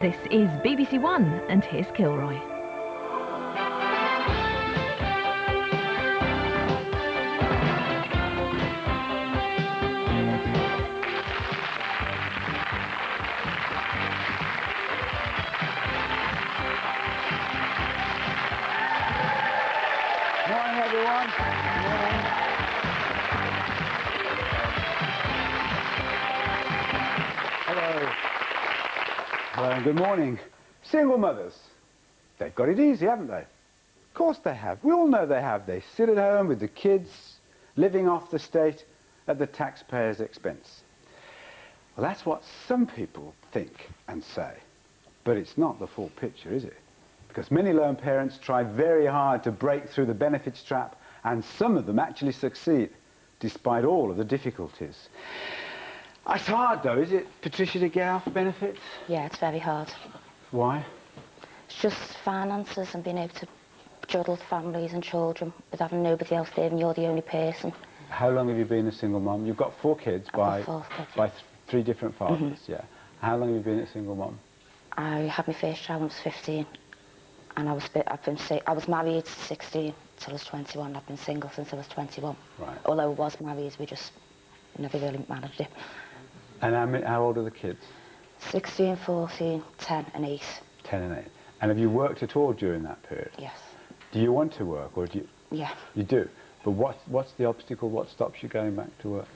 This is BBC One, and here's Kilroy. Morning, everyone. Morning. Hello. Hello and good morning. Single mothers. They've got it easy, haven't they? Of course they have. We all know they have. They sit at home with the kids, living off the state at the taxpayer's expense. Well, that's what some people think and say. But it's not the full picture, is it? Because many lone parents try very hard to break through the benefits trap, and some of them actually succeed, despite all of the difficulties. It's hard, though, is it, Patricia, to get off benefits? Yeah, it's very hard. Why? It's just finances and being able to juggle families and children with having nobody else there and you're the only person. How long have you been a single mum? You've got 4 kids by 3 different fathers, yeah. How long have you been a single mum? I had my first child when I was 15, and I was married 16 till I was 21. I've been single since I was 21. Right. Although I was married, we just never really managed it. And how old are the kids? 16, 14, 10 and 8. 10 and 8. And have you worked at all during that period? Yes. Do you want to work, or do you? Yeah. You do? But what's the obstacle? What stops you going back to work?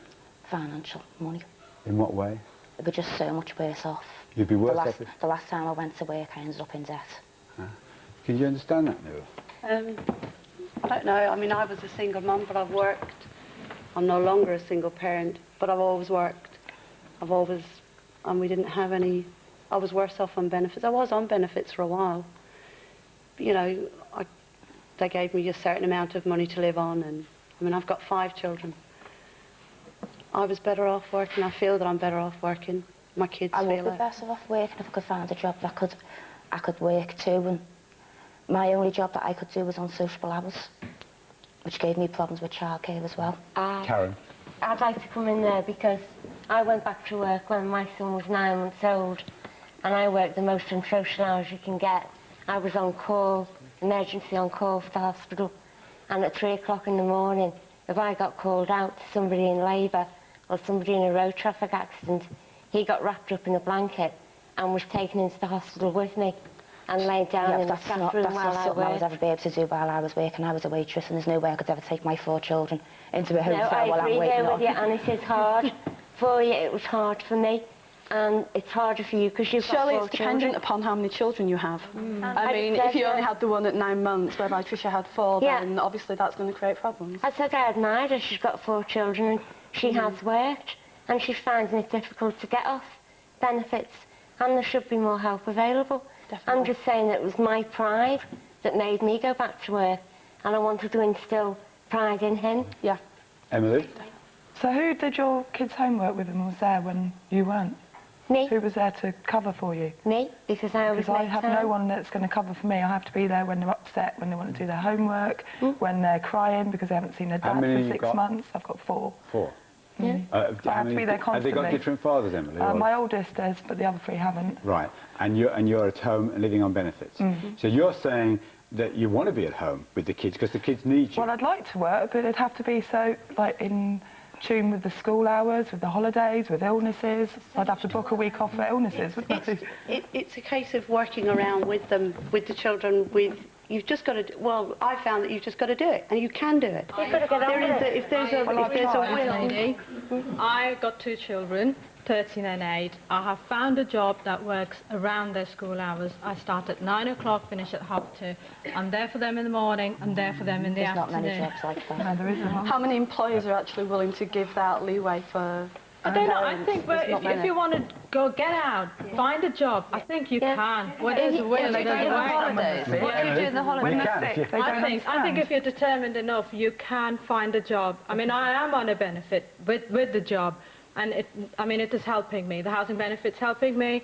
Financial, money. In what way? We're just so much worse off. You'd be worse off? The last time I went to work, I ended up in debt. Can you understand that, Neil? I don't know. I mean, I was a single mum, but I've worked. I'm no longer a single parent, but I've always worked. And we didn't have any. I was worse off on benefits. I was on benefits for a while. But, you know, they gave me a certain amount of money to live on, and I mean, I've got 5 children. I was better off working. I feel that I'm better off working. My kids feel it. I would be better off working if I could find a job that I could work too. And my only job that I could do was on sociable hours, which gave me problems with childcare as well. Karen? I'd like to come in there because I went back to work when my son was 9 months old, and I worked the most unsocial hours you can get. I was on call, emergency on call for the hospital, and at 3 o'clock in the morning, if I got called out to somebody in labour or somebody in a road traffic accident, he got wrapped up in a blanket and was taken into the hospital with me and laid down in the staff room while I worked. I was ever be able to do while I was working. I was a waitress, and there's no way I could ever take my 4 children into a hotel while I'm waiting on. No, I agree there with you, and it is hard for you. It was hard for me, and it's harder for you because you've got 4 children. Surely it's dependent upon how many children you have. I mean, if you only had the one at 9 months, whereby Tricia had 4, then obviously that's going to create problems. I said I admired her. She's got 4 children, and she has worked, and she's finding it difficult to get off benefits, and there should be more help available. Definitely. I'm just saying that it was my pride that made me go back to work, and I wanted to instill pride in him. Yeah. Emily? So who did your kids' homework with and was there when you weren't? Me. Who was there to cover for you? Me, because I always Because I have no one that's going to cover for me. I have to be there when they're upset, when they want to do their homework, when they're crying because they haven't seen their dad for 6 months. I've got 4. 4? Yeah. I have to be there constantly. Have they got different fathers, Emily? My oldest does, but the other 3 haven't. Right, and you're at home and living on benefits. So you're saying that you want to be at home with the kids because the kids need you. Well, I'd like to work, but it'd have to be so, like, in tune with the school hours, with the holidays, with illnesses. I'd have to book a week off for illnesses, wouldn't I? It's a case of working around with them, with the children, You've just got to. Well, I found that you've just got to do it, and you can do it. You've got to get on with it. If there's a will. I've got 2 children, 13 and 8. I have found a job that works around their school hours. I start at 9 o'clock, finish at 2:30. I'm there for them in the morning, I'm there for them in the afternoon. There's not many jobs like that. No, there isn't. How many employers are actually willing to give that leeway for? I don't know, I think if you want to go get out, find a job, I think you can. Well, there's a will, there's a way. What do you do in the holidays? I think if you're determined enough, you can find a job. I mean, I am on a benefit with the job, and it is helping me. The housing benefit's helping me,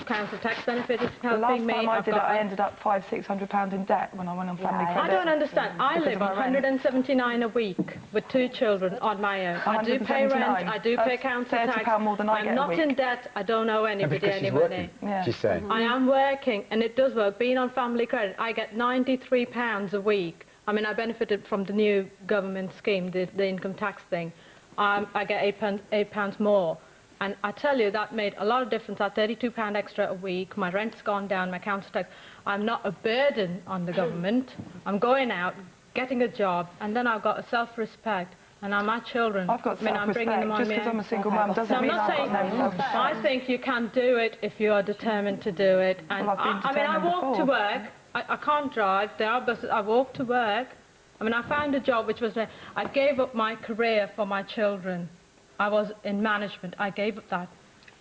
council tax benefit is The helping last me. time I did it, I ended up £500–600 in debt when I went on family credit. I don't understand. I live on 179 a week with 2 children on my own. I do pay rent, I do pay council tax. £30 more than I get I'm a not week. in debt, I don't owe anybody Because any she's money. working, Yeah. she's saying. I am working, and it does work. Being on family credit, I get £93 a week. I mean, I benefited from the new government scheme, the income tax thing. I get £8 more. And I tell you, that made a lot of difference. That £32 extra a week, my rent's gone down, my council tax. I'm not a burden on the government. I'm going out, getting a job, and then I've got a self-respect. And my children, I've got I'm bringing them self-respect. on Just me. because I'm a single mum doesn't I'm mean not I've saying, got no self-respect. I think you can do it if you are determined to do it. And Well, I've been I determined walk to before. work. I can't drive. There are buses. I walk to work. I mean, I found a job which was, I gave up my career for my children. I was in management. I gave up that.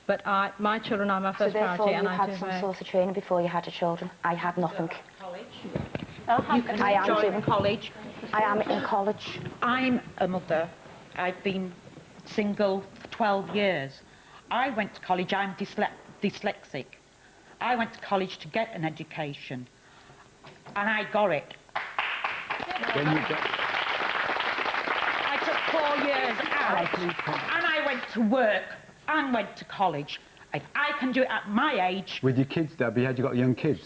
But my children are my first priority, and I do So therefore you had some sort of training before you had your children. I had nothing. You can join college. I am in college. I'm a mother. I've been single for 12 years. I went to college. I'm dyslexic. I went to college to get an education, and I got it. I took 4 years out, and I went to work and went to college. If I can do it at my age... With your kids, Debbie, had you got young kids?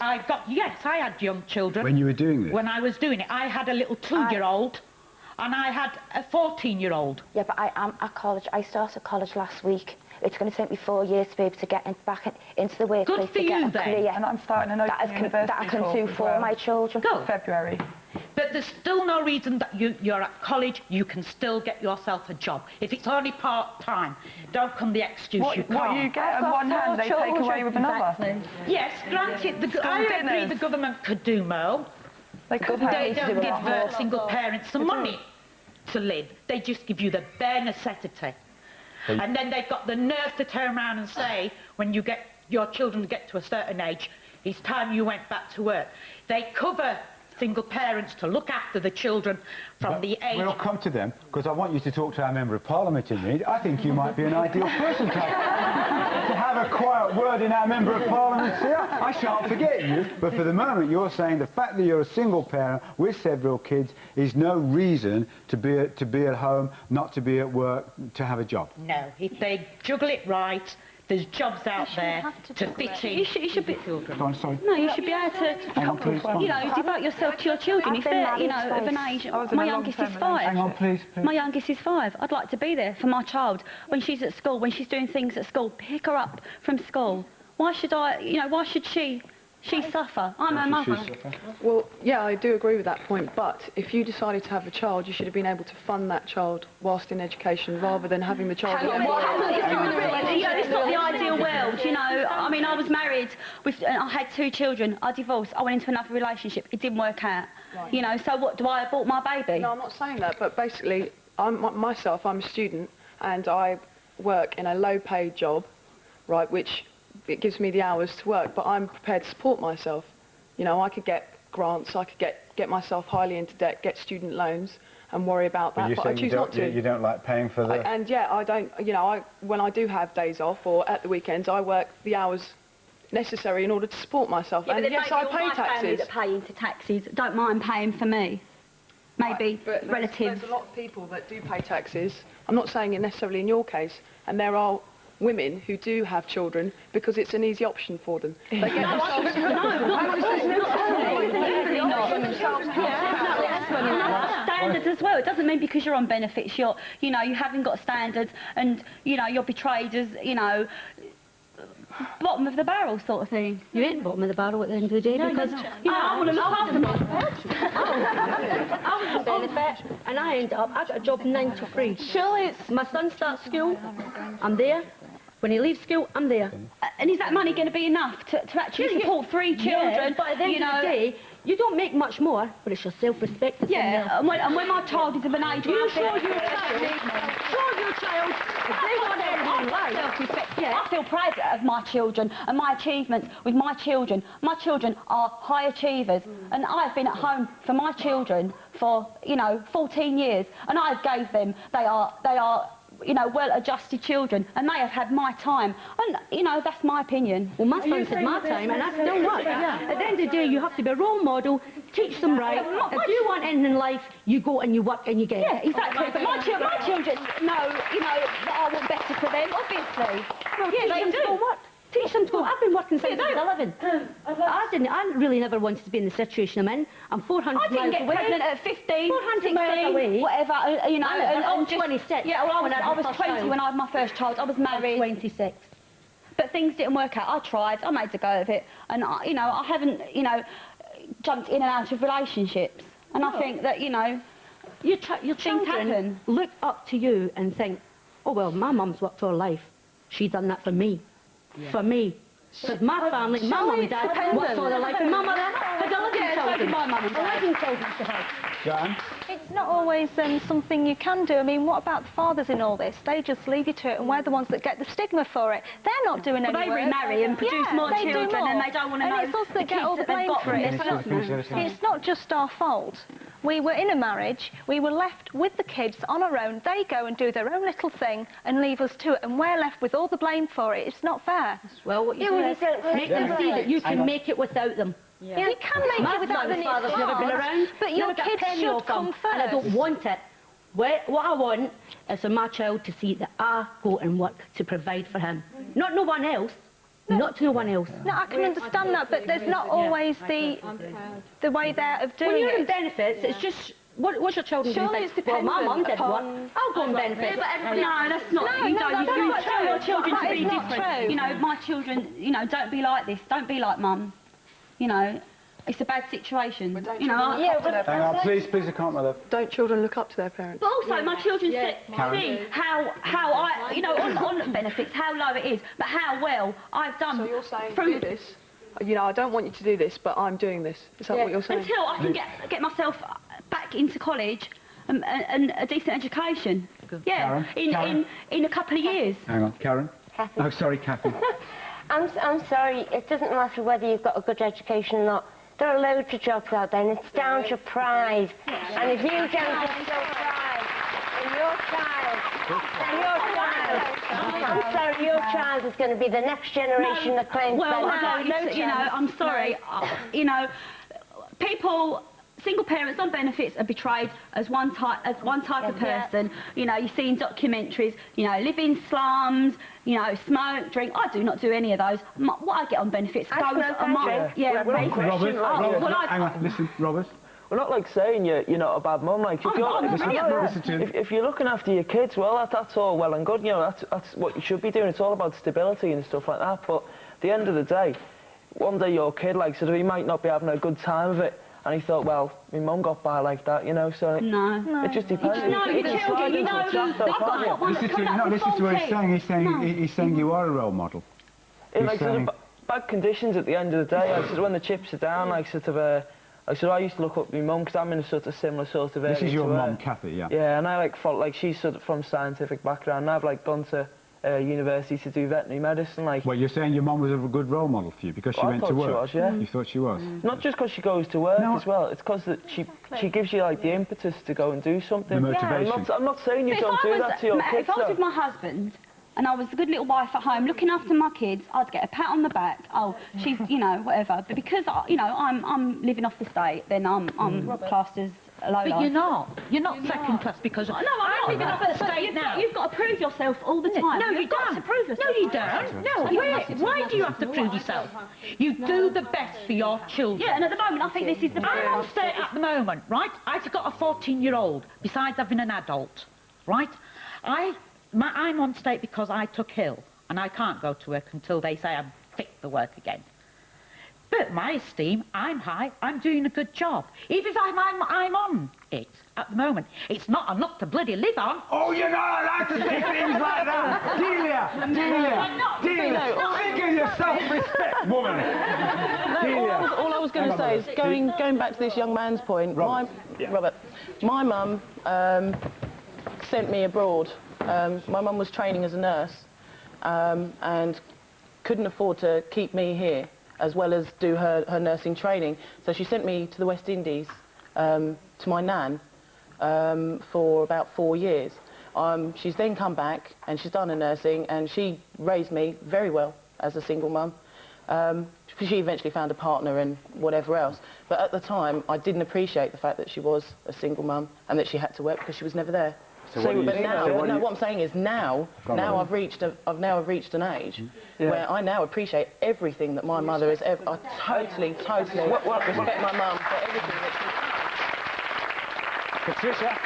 Yes, I had young children. When you were doing this? When I was doing it, I had a little 2-year-old, and I had a 14-year-old. Yeah, but I am at college. I started college last week. It's going to take me 4 years to be able to get back into the workplace. Good for to get you, a then. career And I'm starting an open university that I can course do as for well. my children. Go. February. But there's still no reason that you're at college. You can still get yourself a job. If it's only part-time, don't come the excuse you can't. What you get on one hand, they take away with another. Yes, granted, I agree the government could do more. They could They pay don't give single parents some money to live. They just give you the bare necessity. And then they've got the nerve to turn around and say, when your children get to a certain age, it's time you went back to work. They cover single parents to look after the children from the age... We'll come to them, because I want you to talk to our Member of Parliament in need. I think you might be an ideal person to have a quiet word in our Member of Parliament here. I shan't forget you, but for the moment you're saying the fact that you're a single parent with several kids is no reason to be at home, not to be at work, to have a job. No, if they juggle it right, there's jobs out there to fit in. You should be. Go on, sorry. No, you should be able to, Hang on, please. you know, devote yourself to your children. If they're, you know, of an age. My youngest is 5. Hang on, please. My youngest is 5. I'd like to be there for my child when she's at school, when she's doing things at school. Pick her up from school. Why should I? You know, why should she suffer? I'm her mother. Well, yeah, I do agree with that point, but if you decided to have a child, you should have been able to fund that child whilst in education rather than having the child... It's not the ideal world, you know. I mean, I was married, I had 2 children, I divorced, I went into another relationship, it didn't work out. Right. You know, so what, do I abort my baby? No, I'm not saying that, but basically, I'm a student, and I work in a low-paid job, right, which... it gives me the hours to work, but I'm prepared to support myself. You know, I could get grants, I could get myself highly into debt, get student loans, and worry about that, but I choose not to. You don't like paying for the... And yeah, I don't, you know, when I do have days off or at the weekends, I work the hours necessary in order to support myself. Yeah, and yes, I pay taxes. That pay into taxes, don't mind paying for me. Maybe but relatives. There's a lot of people that do pay taxes. I'm not saying it necessarily in your case, and there are women who do have children because it's an easy option for them. They get themselves... Standards as well. It doesn't mean because you're on benefits, you haven't got standards, and you're betrayed as bottom of the barrel sort of thing. You ain't bottom of the barrel at the end of the day because I want to look after myself. I was on benefit and I got a job 9 to 3. Surely it's... My son starts school, I'm there. When he leaves school, I'm there. And is that money going to be enough to actually support 3 children? Yeah, but at the end of the day, you don't make much more, but it's your self-respect that's in there. And when my child is of an age... You show your child, if they want anything in life. Yeah, I feel proud of my children and my achievements with my children. My children are high achievers, and I've been at home for my children for, 14 years, and I've gave them, they are you know, well-adjusted children, and they have had my time. And, you know, that's my opinion. Well, my son said my time, and that's still not. At the end of the day, you have to be a role model, teach them right. If you want anything in life, you go and you work and you get it. Yeah, exactly. But my children know, you know, that I want better for them, obviously. Well, yeah, teach them to go work. Teach them to go. I've been working since I was 11. I really never wanted to be in the situation I'm in. I'm 400 miles away. I didn't get pregnant at 15, 400 miles away. Whatever, you know. I was 26. Yeah, well, I was 20 when I had my first child. I was married. 26. But things didn't work out. I tried. I made a go of it. And, you know, I haven't, you know, jumped in and out of relationships. And I think that, you know, your children happen. Look up to you and think, oh, well, my mum's worked all her life. She done that for me. Yeah. For me. Because my family, my mum and dad worked all their life, and my mother had 11 children. My mum and dad. 11 children to have. Jan? It's not always something you can do. I mean, what about the fathers in all this? They just leave you to it, and we're the ones that get the stigma for it. They're not doing any work. They remarry and produce more they children, do more. and they don't want to know. And it's us that get all the blame for it. It's not just our fault. We were in a marriage, we were left with the kids on our own. They go and do their own little thing and leave us to it, and we're left with all the blame for it. It's not fair. Well, what you said, make them see that you can make it without them. Yeah. You can make it without them. My father's never been around. But your kids should come first. And I don't want it. What I want is for my child to see that I go and work to provide for him. Not no one else. Not to no one else. No, I can understand that, but there's not always the way there of doing it. When you're in benefits, it's just... What's your children doing? Surely it's well, my mum did work. I'll go and benefit. No, that's not. You tell your children to be different. You know, my children, you know, don't be like this. Don't be like mum. You know, it's a bad situation. You know, Hang on, please, I can't, my love. Don't children look up to their parents? But also, my children see how I, you know, on benefits, how low it is, but how well I've done. So you're saying do this? You know, I don't want you to do this, but I'm doing this. Is that what you're saying? Until I can get myself back into college and a decent education. Yeah, Karen? in a couple of years. Hang on, Karen? Kathy. Oh, sorry, Kathy. I'm sorry, it doesn't matter whether you've got a good education or not. There are loads of jobs out there, and it's down to pride. And if you don't show pride in your child, I'm sorry, your child is going to be the next generation that claims benefits. You know, I'm sorry. You know, single parents on benefits are portrayed as one type of person. You know, you see in documentaries, you know, live in slums, you know, smoke, drink. I do not do any of those. What I get on benefits goes on my... Yeah, Robert, hang on, listen, Robert. We're not like saying you're not a bad mum. Like if you're looking after your kids, well, that's all well and good. You know, that's what you should be doing. It's all about stability and stuff like that. But at the end of the day, one day your kid, like, so he might not be having a good time of it. And he thought, well, my mum got by like that, you know, so... No. It just depends. No, your children, you know, I've got one Listen to what he's saying. He's saying you are a role model. Like, sort of bad conditions at the end of the day. Like, sort of when the chips are down, like, sort of... I used to look up at my mum, because I'm in a sort of similar sort of area. This is your mum, Kathy, yeah? Yeah, and I, like, felt like she's sort of from scientific background, and I've, like, gone to... university to do veterinary medicine, like... Well, you're saying your mum was a good role model for you because she went to work? I thought she was, yeah. You thought she was? Not just because she goes to work as well, it's because that she gives you, like, the impetus to go and do something. The motivation. I'm not saying you don't do that to your kids, If I was with my husband and I was a good little wife at home looking after my kids, I'd get a pat on the back. Oh, she's, you know, whatever. But because, you know, I'm living off the state, then I'm classed as... But you're not. You're not second class because I'm living off the state now. You've got to prove yourself all the time. No, you don't. To prove yourself. No, you don't. No, why do you have to prove yourself? You do the best for your children. Yeah, and at the moment, I think this is the best. I'm on state at the moment, right? I've got a 14-year-old, besides having an adult, right? I'm on state because I took ill, and I can't go to work until they say I'm fit for work again. But my esteem, I'm high, I'm doing a good job. Even if I'm on it at the moment, it's not enough to bloody live on. Oh, you're not allowed to say things like that! Delia! Think of your self-respect, woman! All I was going to say is, going back to this young man's point, Robert, my mum sent me abroad. My mum was training as a nurse and couldn't afford to keep me here, as well as do her nursing training. So she sent me to the West Indies, to my nan, for about 4 years. She's then come back and she's done her nursing, and she raised me very well as a single mum. She eventually found a partner and whatever else. But at the time, I didn't appreciate the fact that she was a single mum and that she had to work because she was never there. But now, what I'm saying is now I've now reached an age where I now appreciate everything that my mother has ever. I totally respect my mum for everything that she's done. Patricia?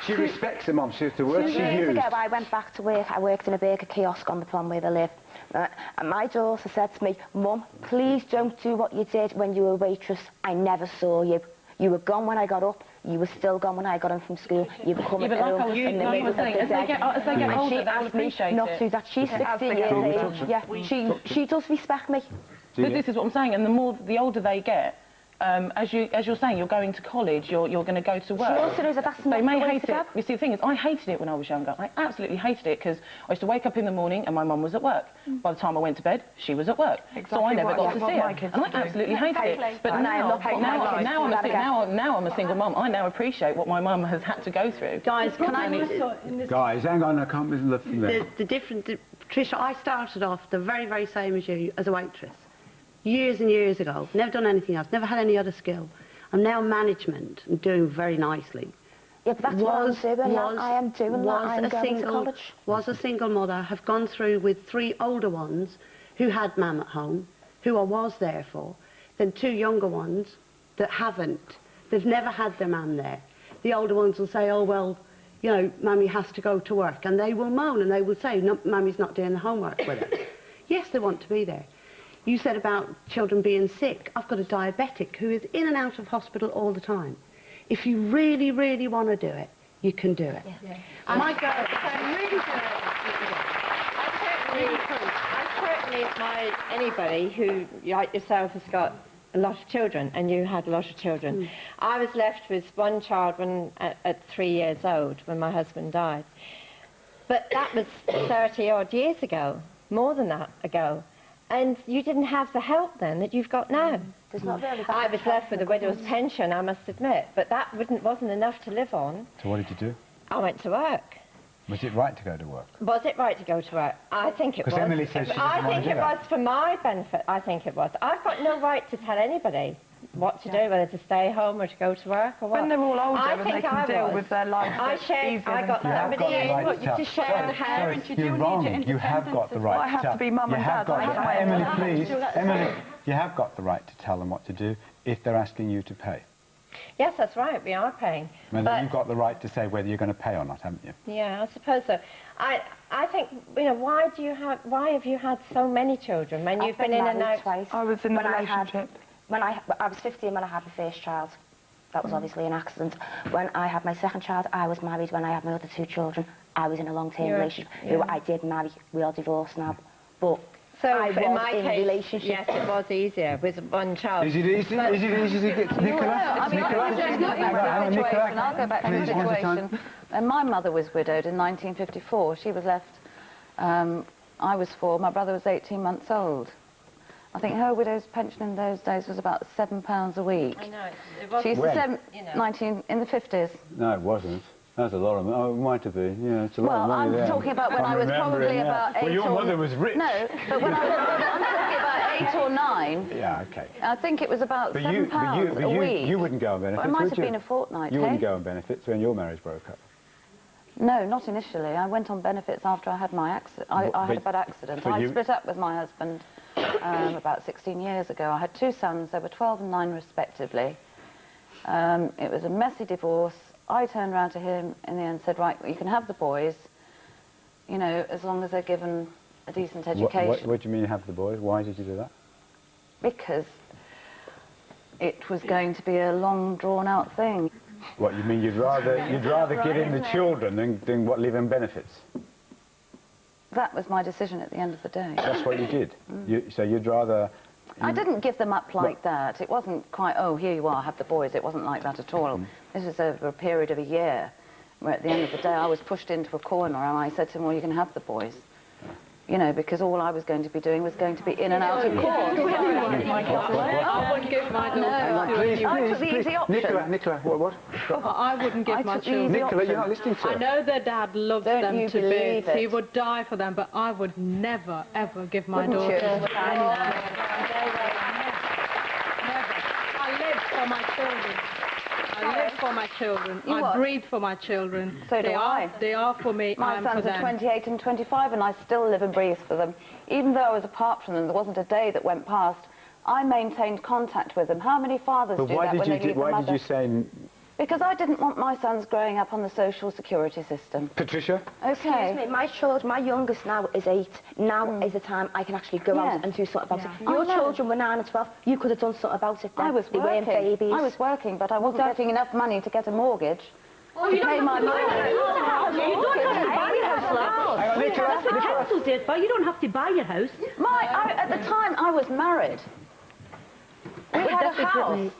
She respects her mum. She has the word she used. 2 years ago, I went back to work. I worked in a burger kiosk on the plan where they live. And my daughter said to me, Mum, please don't do what you did when you were a waitress. I never saw you. You were gone when I got up. You were still gone when I got home from school. You were coming home in the middle of the day. As they get older, she asked me not to do that. She's 60 years old. Yeah, she does respect me. But this is what I'm saying, and the older they get, as you're saying, you're going to college, you're going to go to work. She also knows that that's not they may the way hate to go. it. You see, the thing is, I hated it when I was younger. I absolutely hated it because I used to wake up in the morning and my mum was at work. By the time I went to bed, she was at work. So I never got to see her. And I absolutely hated it. But now I'm a single mum. I now appreciate what my mum has had to go through. Guys, Guys, hang on, I can't look from there. Tricia, I started off the very, very same as you, as a waitress. Years and years ago, never done anything else, never had any other skill. I'm now management and doing very nicely. Yeah, but that's what I'm doing. I am doing that. I'm going to college. Was a single mother, have gone through with 3 older ones who had mum at home, who I was there for, then 2 younger ones that haven't. They've never had their mum there. The older ones will say, oh, well, you know, mummy has to go to work. And they will moan and they will say, no, mummy's not doing the homework with us. Yes, they want to be there. You said about children being sick. I've got a diabetic who is in and out of hospital all the time. If you really, really want to do it, you can do it. Yeah. My girl, if I really do it, I certainly admire anybody who, like yourself, has got a lot of children, and you had a lot of children. I was left with 1 child at 3 years old when my husband died. But that was 30-odd years ago, more than that ago. And you didn't have the help then that you've got now. There's not really I was left with a widow's pension, I must admit, but that wasn't enough to live on. So what did you do? I went to work. Was it right to go to work? Was it right to go to work? I think it was. Because Emily says she doesn't want to do that. I think it was for my benefit. I think it was. I've got no right to tell anybody what to do, whether to stay home or to go to work or what. When they're all older and they can deal with their life, I got somebody to share the house. You're wrong. You have got the right to tell. I have to be mum and dad. Emily, please. Emily, you have got the right to tell them what to do if they're asking you to pay. Yes, that's right. We are paying. But you've got the right to say whether you're going to pay or not, haven't you? Yeah, I suppose so. I think, you know, why have you had so many children when you've been in and out? Twice. I was in a relationship. I was 15 when I had my first child. That was obviously an accident. When I had my second child, I was married. When I had my other 2 children, I was in a long-term relationship. Who I did marry. We are divorced now. But so I was in my in case, relationship. yes, it was easier with 1 child. Is it easy? Is it easy to get Nicola? I'll go back to the situation. And my mother was widowed in 1954. She was left, I was 4, my brother was 18 months old. I think her widow's pension in those days was about £7 a week. I know, it wasn't. She's in the 50s. No, it wasn't. That's a lot of money. Oh, it might have been. Yeah, it's a lot of money there. Well, I'm talking about when I was probably about 8 Well, your mother was rich. No, but when I'm talking about 8 or 9. Yeah, okay. I think it was about £7 a week. You wouldn't go on benefits, It might would have you? been a fortnight, You wouldn't go on benefits when your marriage broke up. No, not initially. I went on benefits after I had my accident. I had a bad accident. I split up with my husband about 16 years ago. I had 2 sons. They were 12 and 9 respectively. It was a messy divorce. I turned around to him in the end and said, right, well, you can have the boys, you know, as long as they're given a decent education. What do you mean have the boys? Why did you do that? Because it was going to be a long, drawn-out thing. What, you mean you'd rather give in the children than what live in benefits? That was my decision at the end of the day. That's what you did? So you'd rather... I didn't give them up like that. It wasn't quite, oh, here you are, have the boys. It wasn't like that at all. This was over a period of a year, where at the end of the day I was pushed into a corner and I said to him, well, you can have the boys. You know, because all I was going to be doing was going to be in and out of court. my daughter. I wouldn't give my daughter to Please, anyone. please, please. Nicola, what? I wouldn't give my children. Nicola, you're not listening to her. I know their dad loves them to bits. He would die for them, but I would never, ever give my daughter to anyone. Never. I live for my children. I live for my children. I breathe for my children. So do I. They are for me. My I'm sons for them. are 28 and 25, and I still live and breathe for them. Even though I was apart from them, there wasn't a day that went past. I maintained contact with them. How many fathers do that when they leave the mother? Why did you say... Because I didn't want my sons growing up on the social security system. Patricia? Okay. Excuse me, my children, my youngest now is 8. Now is the time I can actually go out and do something about it. Your children were 9 and 12. You could have done something about it then. I was They weren't babies. I was working, but I wasn't getting enough money to get a mortgage. Oh, you pay my mortgage. You don't have to buy your house, love. That's what council did, but you don't have to buy your house. At the time, I was married. We had a house.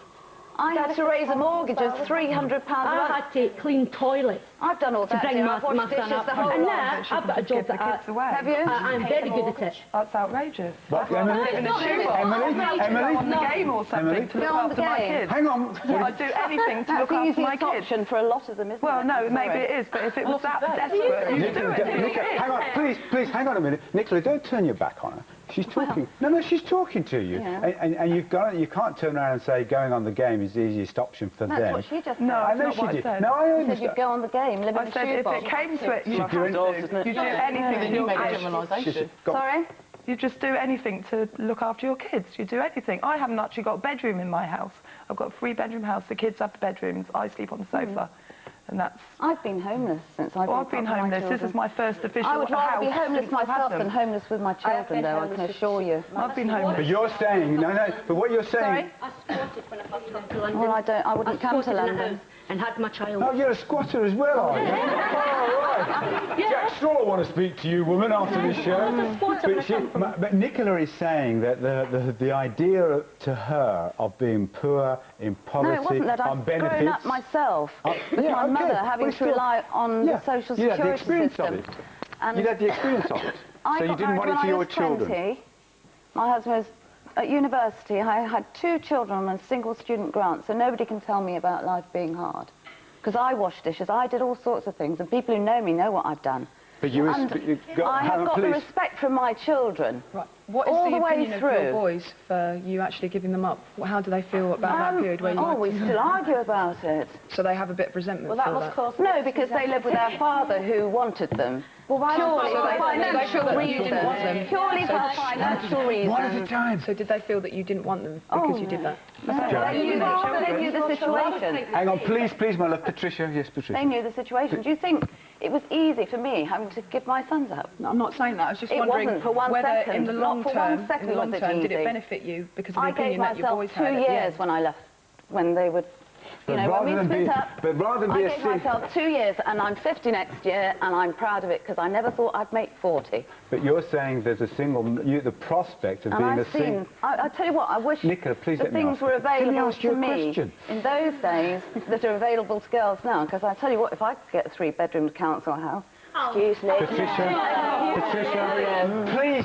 I had to raise a mortgage of £300 a month. I had to clean toilets. I've done all that. To bring my son up. And now I've got a job that Have you? I'm very good at it. That's outrageous. What, Emily? Emily? On the game or something to look after my kids. Hang on. I'd do anything to look after my kids. Option for a lot of them, isn't it? Well, no, maybe it is, but if it was that desperate, you'd do it. Hang on, please, hang on a minute. Nicola, don't turn your back on her. She's talking. No, she's talking to you. Yeah. And you can't turn around and say going on the game is the easiest option for them. That's what she just said. No, I know that's not she what did. I said. No, I She understand. said you'd go on the game, live in I a said if shoebox. it came to it, you have Doors, isn't it? You do anything. You make a generalisation. Sorry? You just do anything to look after your kids. You do anything. I haven't actually got a bedroom in my house. I've got a 3-bedroom house. The kids have the bedrooms. I sleep on the sofa. And that's... I've been homeless since I've been homeless. This is my first official house. I would rather be homeless since I've had myself them. than homeless with my children, though, I can assure you. I've been homeless. But you're saying, but what you're saying... Sorry? I squatted when I first come to London. Well, I wouldn't come to London. And had my child. Oh, you're a squatter as well, are you? Oh, right. Jack Straw will want to speak to you, woman, after this show. But Nicola is saying that the idea to her of being poor, in poverty, No, it wasn't that. on I've benefits... grown up myself with my mother having to rely on the social you had the security experience system. of it. You had the experience of it. So you didn't want it for your children. When I was 20, my husband was at university. I had 2 children on a single student grant, so nobody can tell me about life being hard. Because I wash dishes, I did all sorts of things, and people who know me know what I've done. But you I have got the respect from my children. Right. What is all the way opinion through. of your boys for you actually giving them up? How do they feel about that period where you... Oh, we still argue about it. So they have a bit of resentment Well, that for was that? caused... No, because they lived with their father who wanted them. Well, why purely not? for financial reasons. Purely for financial reasons. One at a time. So did they feel that you didn't want them because you did that? They knew the situation. Hang on, please, my love. Patricia, yes, Patricia. They knew the situation. Do you think it was easy for me having to give my sons up? No, I'm not saying that. I was just wondering wasn't for one whether second. in the Not long for term, one second did it easy. benefit you because of the opinion that your boys I gave myself 2 years when I left, when they would... You know, when we split up, I gave myself 2 years, and I'm 50 next year, and I'm proud of it because I never thought I'd make 40. But you're saying there's a the prospect of And being I've a single... I tell you what, I wish Nicola, please the let me things ask were you. Can me available ask you to a me question? in those days that are available to girls now. Because I tell you what, if I could get a 3-bedroom council house, Excuse me. Patricia, please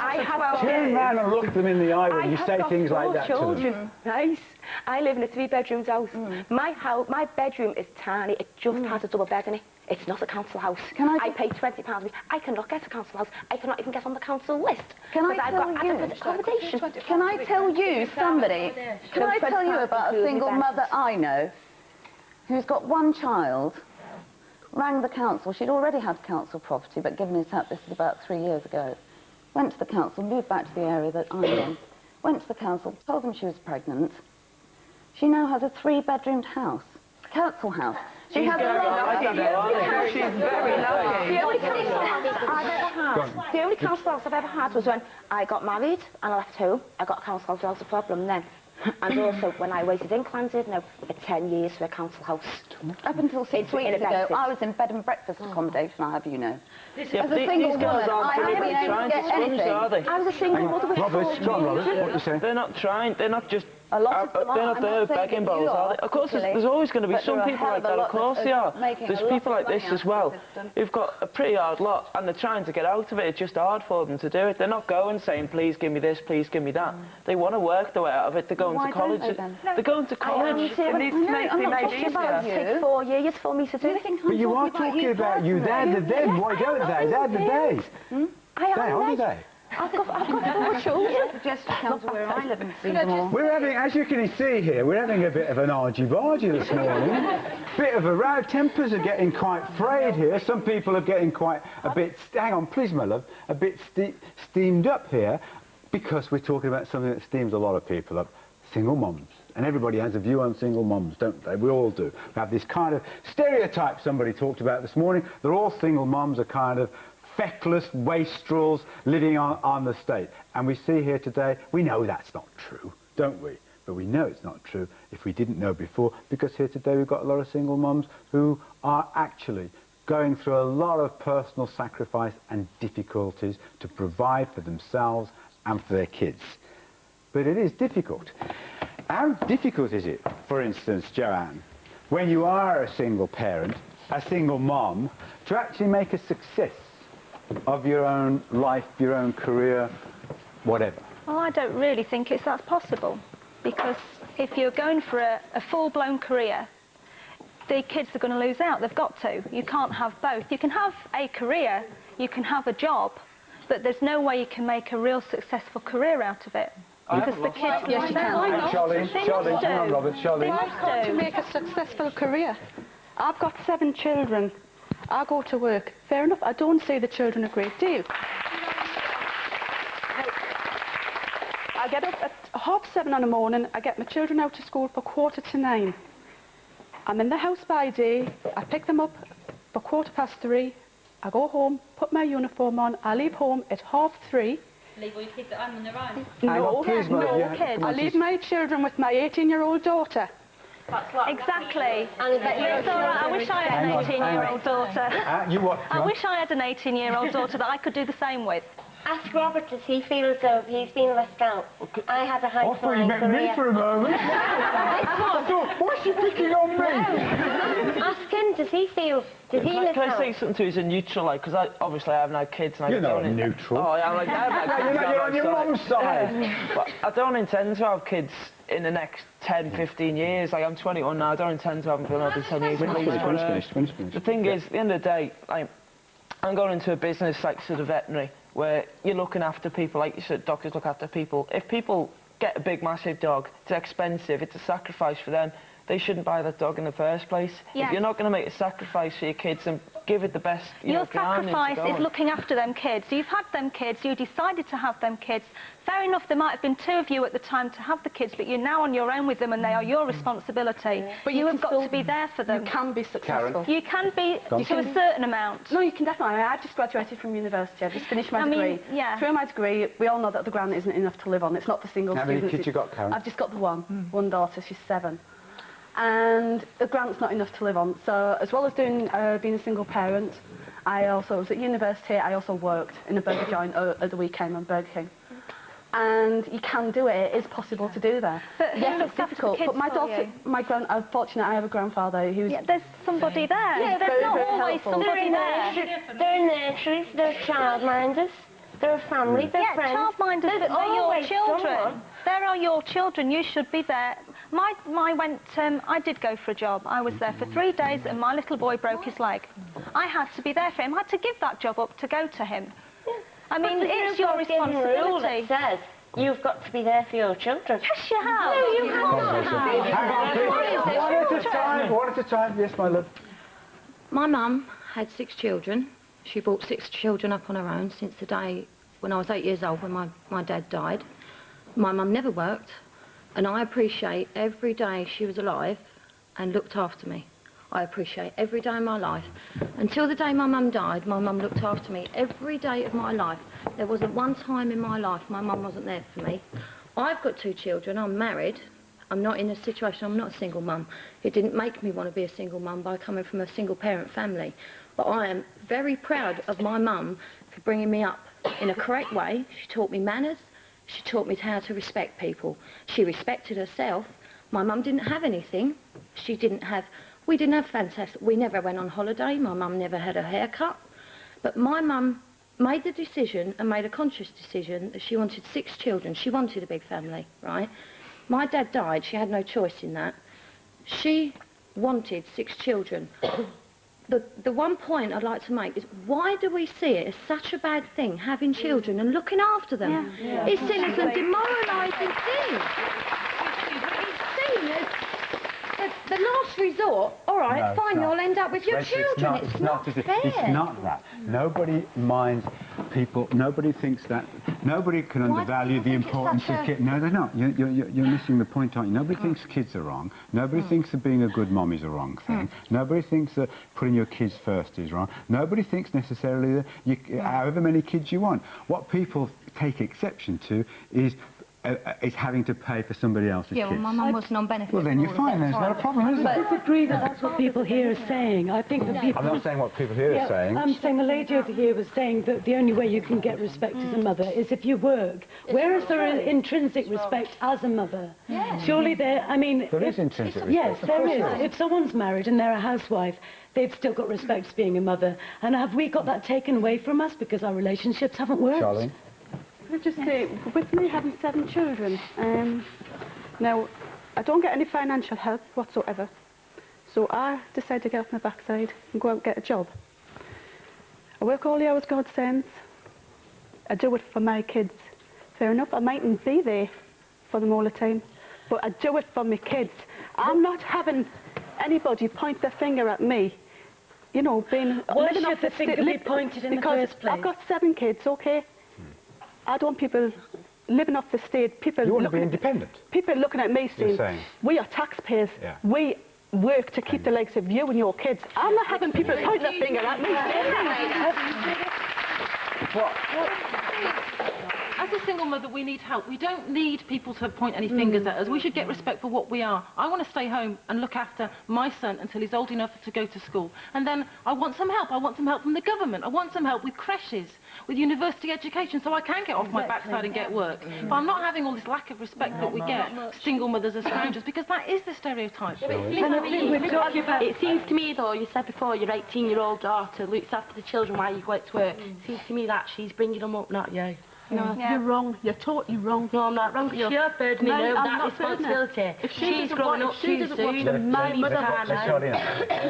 turn around and look at them in the eye when you say things like that to them. Nice. I live in a 3-bedroom house. My bedroom is tiny. It just has a double bed in it. It's not a council house. I pay £20 a week. I cannot get a council house. I cannot even get on the council list. Can I I've tell got you? adequate accommodation. Can I tell you somebody? Can I tell you about a single mother I know who's got 1 child? Rang the council. She'd already had council property, but given it up. This is about 3 years ago. Went to the council, moved back to the area that I'm in. Went to the council, told them she was pregnant. She now has a 3-bedroomed house, council house. She has a lot. She's very lucky. The only council house I've ever had was when I got married and I left home. I got a council house, there was a problem then. And also when I waited in Clansid, now for 10 years for a council house. Up until 6 weeks ago, I was in bed and breakfast accommodation, I have you know. Yeah, As a single woman, I haven't been able to trying get to sponge, anything. are they? I was a single mother with Robert, what you saying? They're not trying, they're not just A lot of them they're not there begging bowls, are they? Of course, there's always going to be some people like that, of course they are. There's people like this as well, who've got a pretty hard lot, and they're trying to get out of it. It's just hard for them to do it. They're not going saying, please give me this, please give me that. They want to work their way out of it. They're going to college. They're going to college. It needs to be made easier. Take 4 years for me to do it. But you are talking about you. They're the them. Why don't they? They're the they. They are they. I've got 4 children. Just to come to where I live in Singapore. We're having, as you can see here, we're having a bit of an argy-bargy this morning. Bit of a row. Tempers are getting quite frayed here. Some people are getting quite a bit, hang on please my love, a bit steamed up here, because we're talking about something that steams a lot of people up. Single moms. And everybody has a view on single moms, don't they? We all do. We have this kind of stereotype somebody talked about this morning. They're all single moms are kind of feckless wastrels living on the state. And we see here today, we know that's not true, don't we? But we know it's not true if we didn't know before, because here today we've got a lot of single mums who are actually going through a lot of personal sacrifice and difficulties to provide for themselves and for their kids. But it is difficult. How difficult is it, for instance, Joanne, when you are a single parent, a single mom, to actually make a success of your own life, your own career, whatever? Well, I don't really think that's possible, because if you're going for a full-blown career, the kids are going to lose out. They've got to. You can't have both. You can have a career, you can have a job, but there's no way you can make a real successful career out of it. Because the kids... Yes, you can. Charlie, hang on, Robert, Charlie. To make a successful career. I've got 7 children. I go to work. Fair enough, I don't see the children a great deal. I get up at 7:30 in the morning, I get my children out to school for 8:45. I'm in the house by day, I pick them up for 3:15. I go home, put my uniform on, I leave home at 3:30. Leave all your kids at home on their own? No, kids. I leave my children with my 18-year-old daughter. Exactly. It's all right. I wish I had an 18-year-old daughter. You what? I wish I had an 18-year-old daughter that I could do the same with. Ask Robert, does he feel as though he's been left out? I had a high-flying career. I thought you meant me for a moment. I thought, why's she picking on me? Ask him, does he feel... Can I say something to you as a neutral, like, because obviously I haven't had kids and You're not neutral. Oh, yeah, like, I haven't had kids. You're on your mum's side. But I don't intend to have kids in the next 10, 15 years. Like, I'm 21 now, I don't intend to have them for another 10 years. Finish. The thing is, at the end of the day, like, I'm going into a business like sort of veterinary, where you're looking after people, like you said, doctors look after people. If people get a big, massive dog, it's expensive, it's a sacrifice for them. They shouldn't buy that dog in the first place. Yes. If you're not going to make a sacrifice for your kids and give it the best, your sacrifice is looking after them kids. You've had them kids, you decided to have them kids. Fair enough, there might have been 2 of you at the time to have the kids, but you're now on your own with them and they are your responsibility. Yeah. But you have got to be there for them. You can be successful. You can be to a certain amount. No, you can definitely. I just graduated from university. I just finished my degree. Through my degree, we all know that the grant isn't enough to live on. It's not for single students. How many kids you got, Karen? I've just got the one daughter, she's 7. And the grant's not enough to live on. So as well as doing being a single parent, I also was at university. I also worked in a burger joint at the weekend on Burger King. And you can do it. It is possible to do that. But yes, it's difficult. But my daughter, I'm fortunate. I have a grandfather who's. Yeah, there's somebody there. Yeah, there's not always somebody there. They're in nurseries. They're childminders. They're a family. They're friends. Childminders. They're your children. There are your children. You should be there. I did go for a job. I was there for 3 days and my little boy broke his leg. I had to be there for him. I had to give that job up to go to him. I mean, it's your responsibility. It says you've got to be there for your children. Yes, you have. No, you can't. Hang on, please. One at a time. Yes, my love. My mum had 6 children. She brought 6 children up on her own since the day when I was 8 years old, when my dad died. My mum never worked. And I appreciate every day she was alive and looked after me. I appreciate every day of my life. Until the day my mum died, my mum looked after me every day of my life. There wasn't one time in my life my mum wasn't there for me. I've got 2 children, I'm married. I'm not in a situation, I'm not a single mum. It didn't make me want to be a single mum by coming from a single parent family. But I am very proud of my mum for bringing me up in a correct way. She taught me manners. She taught me how to respect people. She respected herself. My mum didn't have anything. We didn't have fantastic, we never went on holiday. My mum never had a haircut. But my mum made the decision and made a conscious decision that she wanted 6 children. She wanted a big family, right? My dad died. She had no choice in that. She wanted 6 children. The one point I'd like to make is, why do we see it as such a bad thing, having children and looking after them? Yeah. It's seen as a demoralising thing. It's seen as the last resort. All right, No, fine, you'll end up with your children. It's not fair. It's not that. Nobody minds people. Nobody thinks that. Nobody can undervalue the importance of kids. No, they're not. You're missing the point, aren't you? Nobody thinks kids are wrong. Nobody thinks that being a good mom is a wrong thing. Nobody thinks that putting your kids first is wrong. Nobody thinks necessarily that however many kids you want. What people take exception to is having to pay for somebody else's kids. Yeah, well, my mum was non-benefit. Well, then you're fine. There's not a problem, is I it? disagree that that's what people here are saying. I think that people... I'm not saying what people here are saying. I'm saying the lady over here was saying that the only way you can get respect as a mother is if you work. Where is there an intrinsic respect as a mother? Yeah. Surely there... I mean... There is intrinsic respect. Yes, there is. If someone's married and they're a housewife, they've still got respect as being a mother. And have we got that taken away from us because our relationships haven't worked? Charlie? Can I just say, with me having 7 children, now, I don't get any financial help whatsoever. So I decided to get off my backside and go out and get a job. I work all the hours God sends. I do it for my kids. Fair enough, I mightn't be there for them all the time, but I do it for my kids. I'm not having anybody point their finger at me. You know, being... Why should the finger be pointed in the first place? I've got 7 kids, okay? I don't want people living off the state. People You want to be independent. People looking at me saying, we are taxpayers. Yeah. We work to keep the likes of you and your kids. I'm not having people point their finger at me. As a single mother, we need help. We don't need people to point any fingers at us. We should get respect for what we are. I want to stay home and look after my son until he's old enough to go to school. And then I want some help. I want some help from the government. I want some help with creches, with university education, so I can get off my backside and get work. But I'm not having all this lack of respect that we get, single mothers as strangers, because that is the stereotype. It seems to me, though, you said before, your 18-year-old daughter looks after the children while you go out to work. It seems to me that she's bringing them up, not you. No, you're wrong. You're totally wrong. No, I'm not wrong. You're burdening her with that responsibility. If she's growing up too soon, my mother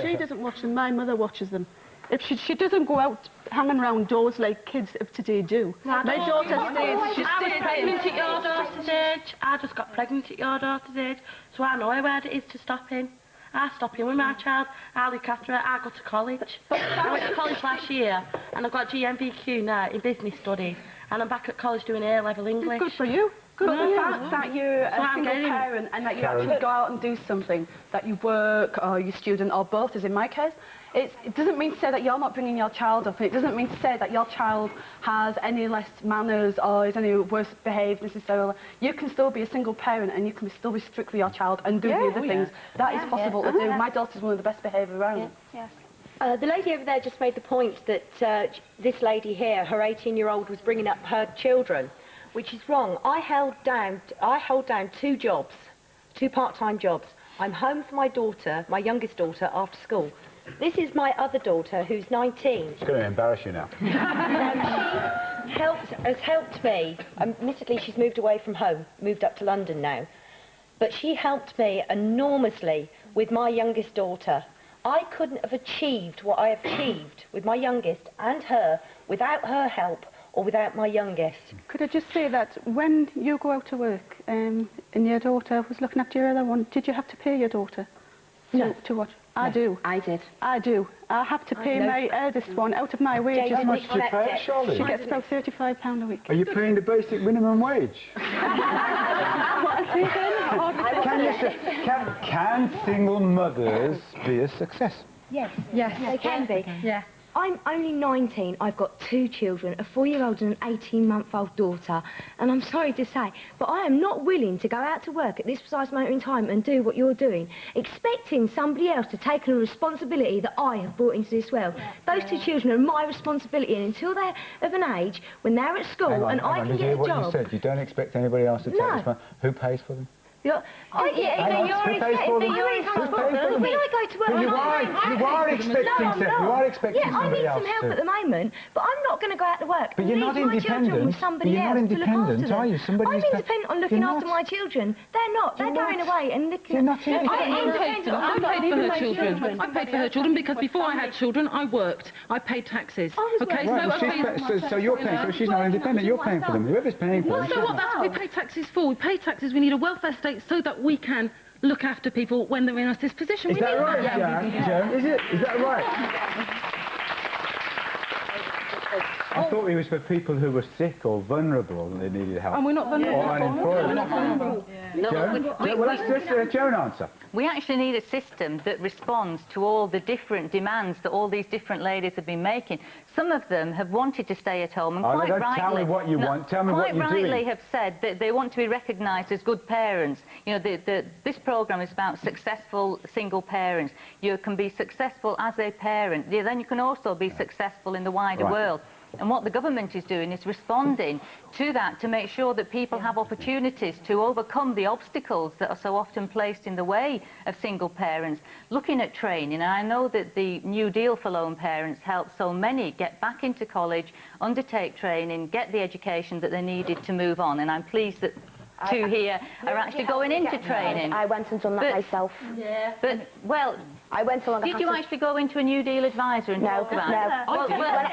she doesn't watch them. My mother watches them. If she doesn't go out hanging around doors like kids of today do. No, my daughter stays. She I was stays pregnant at your daughter's age. I just got pregnant at your daughter's age, so I know where it is to stop in. I stop in with my child, I look after her, I go to college. I went to college last year and I've got GMVQ now in business studies and I'm back at college doing A-level English. Good for you. Good for the fact that you're a single parent and that you actually go out and do something, that you work or you student or both, as in my case, it doesn't mean to say that you're not bringing your child up, and it doesn't mean to say that your child has any less manners or is any worse behaved necessarily. You can still be a single parent and you can still be strict with your child and do the other things. That is possible to do. My daughter's one of the best behaved around. Yes. The lady over there just made the point that this lady here, her 18-year-old, was bringing up her children, which is wrong. I hold down 2 jobs, 2 part-time jobs. I'm home for my daughter, my youngest daughter, after school. This is my other daughter, who's 19. It's going to embarrass you now. She has helped me. Admittedly, she's moved away from home, moved up to London now. But she helped me enormously with my youngest daughter. I couldn't have achieved what I have achieved with my youngest and her without her help or without my youngest. Could I just say that when you go out to work and your daughter was looking after your other one, did you have to pay your daughter to watch? I do. I did. I do. I have to pay my eldest one out of my wages. How much do you pay, Charlie? She gets about £35 a week. Are you paying the basic minimum wage? Can single mothers be a success? Yes. Yes. They can be. Yeah. I'm only 19, I've got 2 children, a 4-year-old and an 18-month-old daughter, and I'm sorry to say, but I am not willing to go out to work at this precise moment in time and do what you're doing, expecting somebody else to take on a responsibility that I have brought into this world. Those 2 children are my responsibility, and until they're of an age when they're at school and I can get a what job... you said? You don't expect anybody else to take this one. Who pays for them? When I go to work... You are expecting I somebody need else some help to. at the moment, but I'm not going to go out to work. But you're not independent. You're not independent, are you? I'm independent on looking after my children. They're not. They're going away and looking... You're not I paid for her children. I paid for her children because before I had children, I worked. I paid taxes. Okay, so you're paying, so she's not independent. You're paying for them. Whoever's paying for them. So what? That's what we pay taxes for. We pay taxes. We need a welfare state so that we can look after people when they're in a disposition. Is that right, Joan? Is it? Is that right? I thought it was for people who were sick or vulnerable and they needed help. And we're not vulnerable. Or unemployed. We're not vulnerable. Joan? Well, let's Joan answer. We actually need a system that responds to all the different demands that all these different ladies have been making. Some of them have wanted to stay at home and quite rightly... Tell me what you want. Tell me what you're doing. Quite rightly have said that they want to be recognised as good parents. You know, this programme is about successful single parents. You can be successful as a parent. Then you can also be successful in the wider world. And what the government is doing is responding to that to make sure that people have opportunities to overcome the obstacles that are so often placed in the way of single parents. Looking at training, and I know that the New Deal for lone parents helped so many get back into college, undertake training, get the education that they needed to move on, and I'm pleased that 2 here are actually going into training. I went and done that myself. Yeah. But, well, I went along... Did you actually go into a New Deal advisor and talk about it?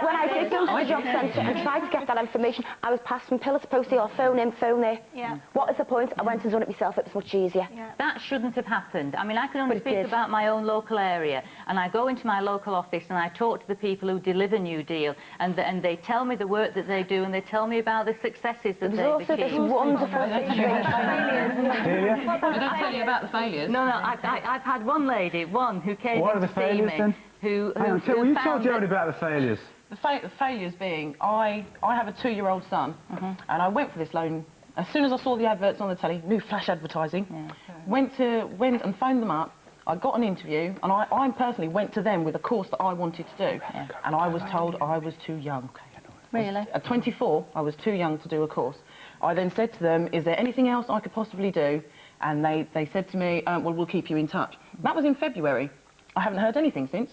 When I did go to the job centre and tried to get that information, I was passed from pillar to post or phone in, phone there. Yeah. What is the point? I went and done it myself. It was much easier. That shouldn't have happened. I mean, I can only speak about my own local area, and I go into my local office and I talk to the people who deliver New Deal, and they tell me the work that they do, and they tell me about the successes that they've achieved. There's also this wonderful I don't tell you about the failures. No, I've had one lady, who came What in are the to see failures me, then? who you tell Joan about the failures. The failures being, I have a 2-year-old son, and I went for this loan. As soon as I saw the adverts on the telly, new flash advertising, went and phoned them up. I got an interview, and I personally went to them with a course that I wanted to do, and I was told I was too young. Really? At 24, I was too young to do a course. I then said to them, is there anything else I could possibly do? And they said to me, well, we'll keep you in touch. That was in February. I haven't heard anything since.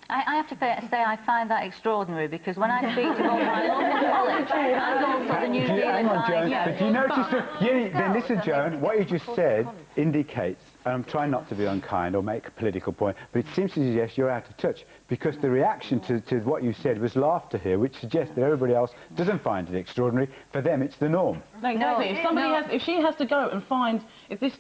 I have to say I find that extraordinary, because when I speak to both my local college and also the New Deal advisor... But do you notice then listen, Joan, what you just said indicates, and I'm trying not to be unkind or make a political point, but it seems to suggest you're out of touch, because the reaction to what you said was laughter here, which suggests that everybody else doesn't find it extraordinary. For them, it's the norm. No, exactly. If she has to go and find,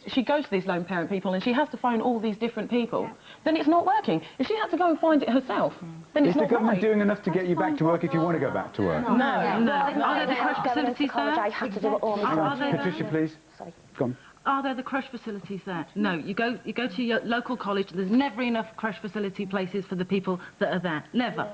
she goes to these lone parent people and she has to phone all these different people, then it's not working. If she has to go and find it herself, then it's not right. Is the government doing enough to get you back to work if you want to go back to work? No. Are there the crash facilities there? I had to do it all myself. Patricia, please. Sorry. Go on. Are there the crash facilities there? No, you go to your local college, there's never enough crash facility places for the people that are there. Never.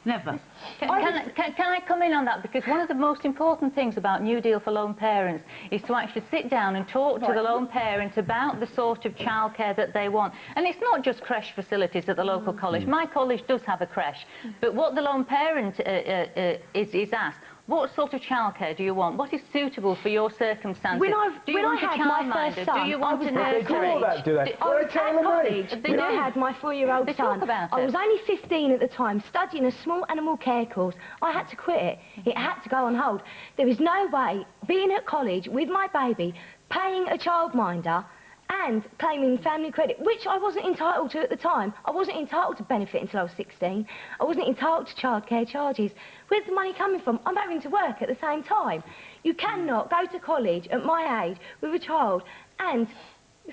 Never. Can I come in on that? Because one of the most important things about New Deal for lone parents is to actually sit down and talk to the lone parent about the sort of childcare that they want. And it's not just creche facilities at the local college. My college does have a creche. But what the lone parent is asked, what sort of childcare do you want? What is suitable for your circumstances? When I had my first son, do you want a nursery? I was at college when I had my 4-year-old son. I was only 15 at the time, studying a small animal care course. I had to quit it. It had to go on hold. There is no way, being at college with my baby, paying a childminder and claiming family credit, which I wasn't entitled to at the time. I wasn't entitled to benefit until I was 16. I wasn't entitled to childcare charges. Where's the money coming from? I'm having to work at the same time. You cannot go to college at my age with a child and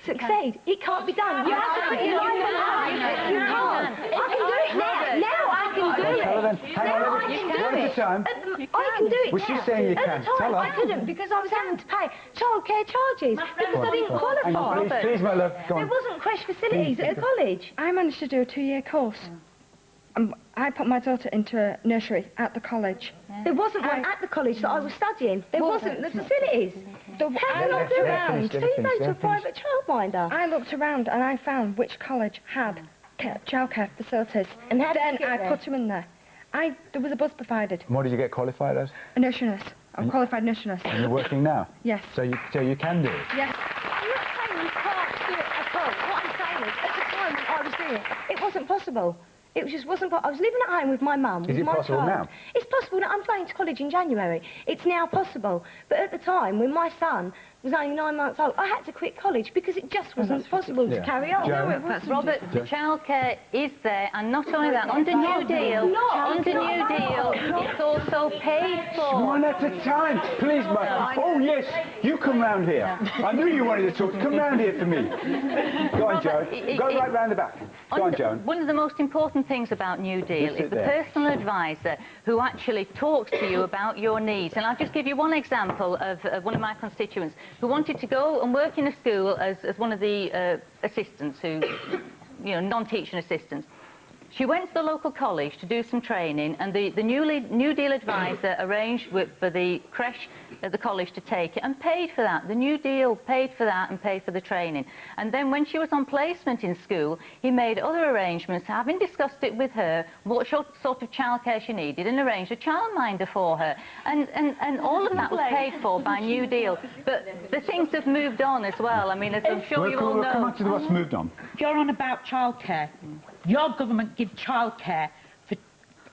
succeed. It can't be done. You have to put your life on the line. You can't. I can do it now. Now I can do it. Now I can do it. I can do it. Was she saying you can? At the time I couldn't, because I was having to pay childcare charges because I didn't qualify. Please, my love, go on. There wasn't creche facilities at the college. I managed to do a 2-year course. I put my daughter into a nursery at the college. There wasn't one at the college that I was studying. There wasn't. The facilities. How long around? So you go to a private childminder. I looked around and I found which college had childcare facilities. And how did then you get I there? put them in there. There was a bus provided. And what did you get qualified as? A nursery nurse. I'm a qualified nursery nurse. And you're working now? Yes. So you can do it? Yes. I'm not saying you can't do it at all. What I'm saying is, at the time when I was doing it, it wasn't possible. It just wasn't possible. I was living at home with my mum, with my child. Is it possible now? It's possible now. I'm going to college in January. It's now possible. But at the time, when my son was only 9 months old, I had to quit college because it just wasn't possible to carry on. No, it wasn't. Robert, the childcare is there, and not only that, under New Deal, it's also paid for. One at a time, please, mate. Oh, yes, you come round here. I knew you wanted to talk. Come round here for me. Go on, Joan. Go right round the back. Go on, Joan. One of the most important things about New Deal is the personal advisor who actually talks to you about your needs. And I'll just give you one example of one of my constituents who wanted to go and work in a school as one of the assistants, who, you know, non-teaching assistants. She went to the local college to do some training, and the New Deal advisor arranged for the creche at the college to take it and paid for that. The New Deal paid for that and paid for the training. And then when she was on placement in school, he made other arrangements, having discussed it with her, what sort of childcare she needed, and arranged a childminder for her. And all of that was paid for by New Deal. But the things have moved on as well. I mean, as I'm sure you all know. Come on to what's moved on. You're on about childcare. Your government gives childcare for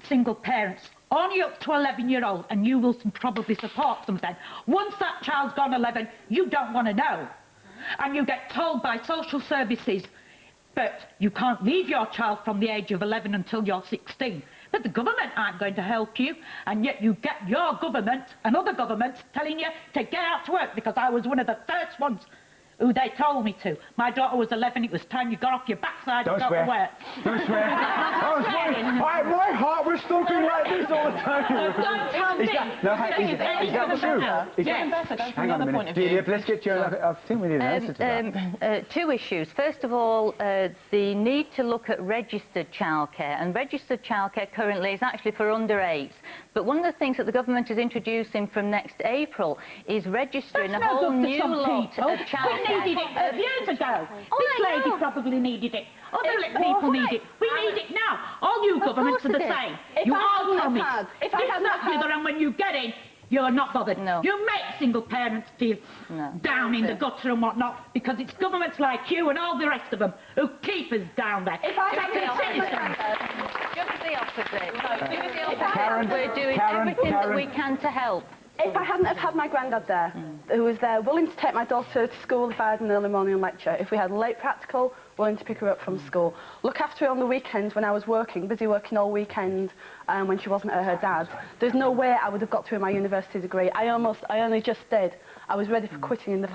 single parents only up to 11-year-old, and you will probably support them then. Once that child's gone 11, you don't want to know. And you get told by social services, but you can't leave your child from the age of 11 until you're 16. But the government aren't going to help you, and yet you get your government and other governments telling you to get out to work, because I was one of the first ones who they told me to. My daughter was 11, it was time you got off your backside and got to work. Don't swear. My heart was thumping like this all the time. Don't tell me. Is that true? Hang on a minute. Delia, let's get you. I think we need an answer to that. Two issues. First of all, the need to look at registered childcare. And registered childcare currently is actually for under 8s. But one of the things that the government is introducing from next April is registering a whole new lot of childcare. We needed it years ago. This lady probably needed it. Other people need it. We need it now. All you governments are the same. You all promise. If you snap together, and when you get in, you're not bothered. No. You make single parents feel down in the gutter and whatnot, because it's governments like you and all the rest of them who keep us down there. If I had just the opposite. We're doing everything that we can to help. If I hadn't have had my granddad there, who was there willing to take my daughter to school if I had an early morning lecture, if we had late practical, willing to pick her up from school, look after her on the weekends when I was working, busy working all weekend when she wasn't at her dad's, there's no way I would have got through my university degree. I only just did. I was ready for quitting in the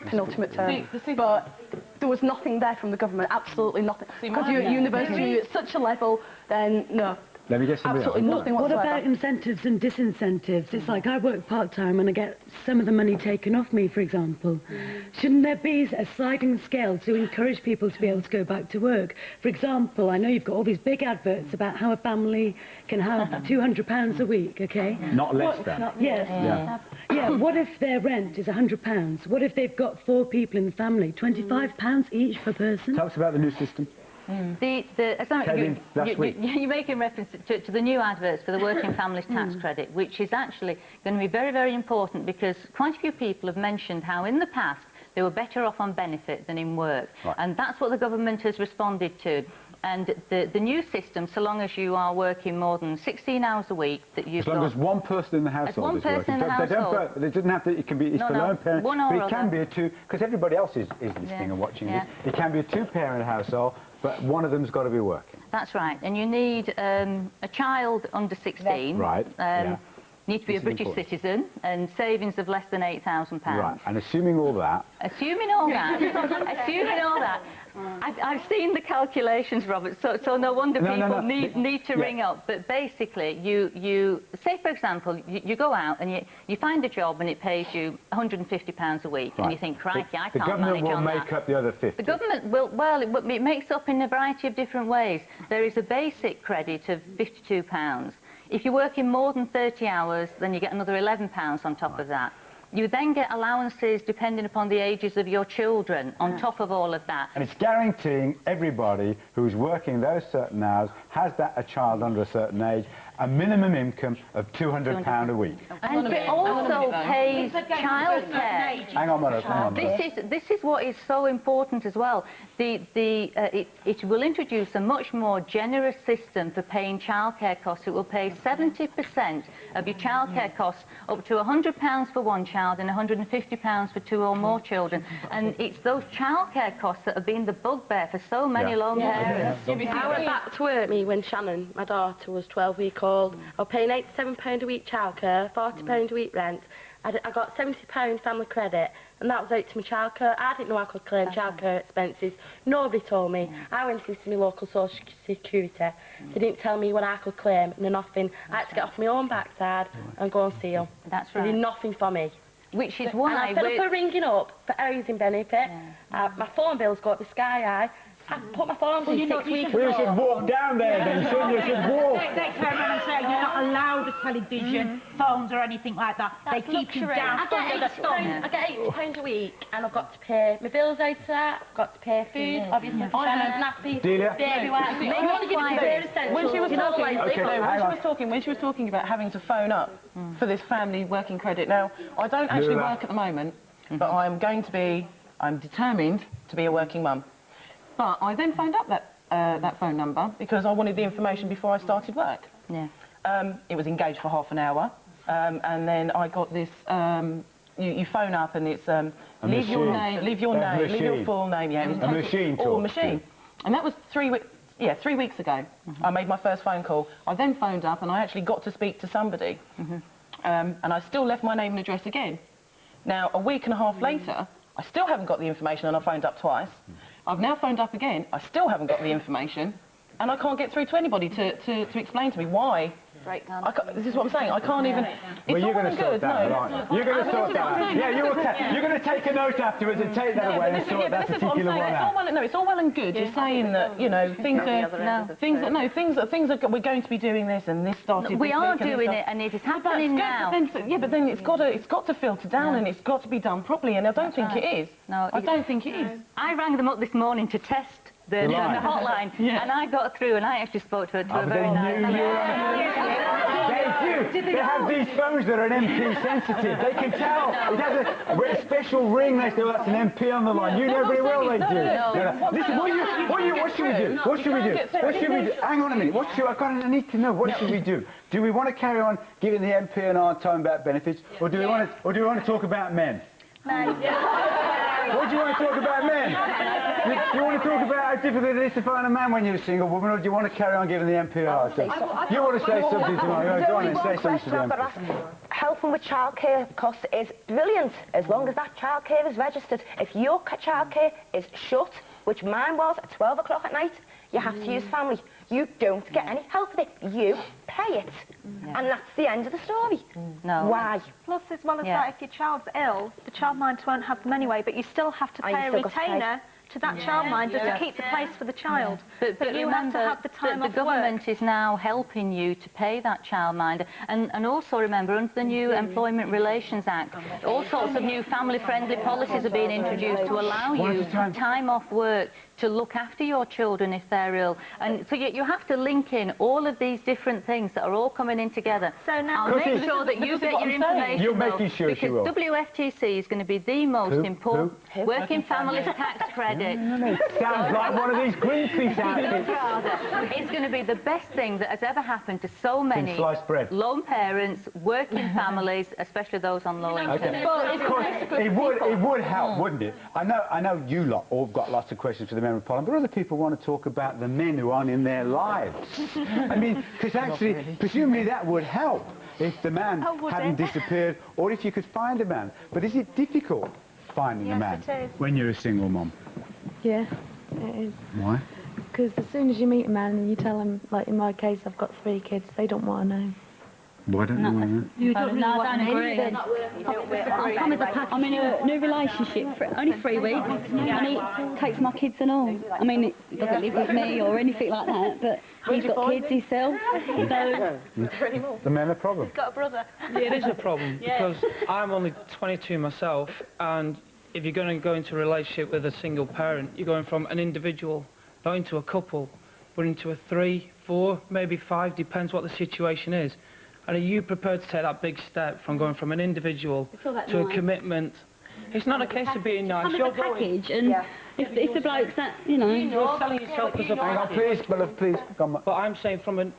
penultimate term, but there was nothing there from the government, absolutely nothing. Because you're at university, at such a level, then no. Let me get absolutely nothing whatsoever. What about incentives and disincentives? It's like I work part-time and I get some of the money taken off me, for example. Shouldn't there be a sliding scale to encourage people to be able to go back to work? For example, I know you've got all these big adverts about how a family can have £200 a week, okay? Not less than. Yes. Yeah, what if their rent is £100? What if they've got 4 people in the family? £25 each per person? Tell us about the new system. You're making reference to the new adverts for the Working Families Tax Credit, which is actually going to be very, very important, because quite a few people have mentioned how in the past they were better off on benefit than in work. Right. And that's what the government has responded to. And the new system, so long as you are working more than 16 hours a week, that you've got... As long as one person in the household is working. It doesn't have to, it can be, it's for lone parent, but it can be a two, because everybody else is listening and watching this. It can be a 2-parent household, but one of them's got to be working. That's right, and you need a child under 16. Right, need to be a British citizen, and savings of less than £8,000. Right, and assuming all that... Assuming all that, I've seen the calculations, Robert, so no wonder people need to ring up. But basically, you say, for example, you go out and you find a job and it pays you £150 a week, and you think, crikey, I can't manage on that. The government will make up the other 50. The government will, well, it makes up in a variety of different ways. There is a basic credit of £52. If you're working more than 30 hours, then you get another £11 on top of that. You then get allowances depending upon the ages of your children on top of all of that. And it's guaranteeing everybody who's working those certain hours, has a child under a certain age, a minimum income of £200 a week. And it also pays childcare. Hang on a minute. This is what is so important as well. It will introduce a much more generous system for paying childcare costs. It will pay 70% of your childcare costs, up to £100 for one child and £150 for 2 or more children. And it's those childcare costs that have been the bugbear for so many lone parents. I went back to work when Shannon, my daughter, was 12 weeks old. I was paying £87 a week childcare, £40 a week rent. I got £70 family credit, and that was out to my childcare. I didn't know I could claim childcare expenses. Nobody told me. I went into my local social security. They didn't tell me what I could claim, and nothing. I had to get off my own backside and go and see them. That's right. They did nothing for me. Which is why... And I fell for ringing up for housing benefit. My phone bills go up the sky high. I put my phone on 6 weeks ago. You should walk down there then, shouldn't you? You should walk. They turn around and say you're not allowed a television, phones or anything like that. They keep you down under the thumb. I get £80 a week, and I've got to pay my bills out of that. I've got to pay food, obviously, Shannon's nappies, baby wipes. When she was talking about having to phone up for this family working credit. Now, I don't actually work at the moment, but I'm determined to be a working mum. But I then phoned up that phone number because I wanted the information before I started work. Yeah. It was engaged for half an hour, and then I got this. You phone up and it's leave your name, leave your full name. Yeah, it was a machine talk. Machine. And that was 3 weeks. Yeah, 3 weeks ago. I made my first phone call. I then phoned up and I actually got to speak to somebody, and I still left my name and address again. Now, a week and a half later, I still haven't got the information, and I phoned up twice. I've now phoned up again, I still haven't got the information, and I can't get through to anybody to explain to me why. This is what I'm saying, I can't even... Well, you're going to sort that out, aren't you? You're going to sort that out. Yeah, you're going to take a note afterwards and take that away and sort that particular one out. It's all well and good. You're saying that, you know, we're going to be doing this and this started... We are doing it and it is happening now. But then it's got to filter down and it's got to be done properly, and I don't think it is. No, I don't think it is. I rang them up this morning to test the hotline, and I got through, and I actually spoke to a very nice... They have these phones that are MP sensitive. They can tell. It has a special ring. They say, well, that's an MP on the line. You know very well they do. Listen, what should we do? What should we do? What should we do? Hang on a minute. I need to know. What should we do? Do we want to carry on giving the MP and our time back benefits, or do we want to talk about men? What do you want to talk about men? Do you want to talk about how difficult it is to find a man when you're a single woman, or do you want to carry on giving the MPR? You want to say something to me? Go on and say something to them. Helping with childcare costs is brilliant, as long as that childcare is registered. If your childcare is shut, which mine was at 12 o'clock at night, you have to use family. You don't get any help with it. You pay it. And that's the end of the story. No. Why? Plus, as well as that, if your child's ill, the childminders won't have them anyway, but you still have to pay a retainer to that childminder to keep the place for the child. But you have to have the time the government is now helping you to pay that childminder, and also remember, under the new Employment Relations Act, all sorts of new family-friendly policies are being introduced to allow you time off work to look after your children if they're ill. And so you have to link in all of these different things that are all coming in together. So now make sure that you get your information. You're making sure she will. Because WFTC is going to be the most important working families tax credit. Sounds like one of these Greenpeace outfits. It's going to be the best thing that has ever happened to so many lone parents, working families, especially those on low income. Of course, it would help, wouldn't it? I know you lot all got lots of questions for the Member of Parliament, but other people want to talk about the men who aren't in their lives. I mean, because actually, presumably that would help if the man hadn't disappeared, or if you could find a man. But is it difficult finding a man when you're a single mom? Yeah. It is. Why? Because as soon as you meet a man and you tell him, like in my case, I've got 3 kids, they don't want to know. Why don't you want to know? You don't really No, want I to don't know agree. anything. I'm in a new relationship for only 3 weeks, and he takes my kids and all. I mean, he doesn't live with me or anything like that, but he's got kids himself. So The men are problem. Got a brother. Yeah, it is a problem because I'm only 22 myself, and if you're going to go into a relationship with a single parent, you're going from an individual, not into a couple, but into a 3, 4, maybe 5, depends what the situation is. And are you prepared to take that big step from going from an individual to a commitment? It's not a case of being nice. You're a package, and if the bloke's that, you know... You're selling yourself as a Hang on, please, my love, please. Come on. But I'm saying from a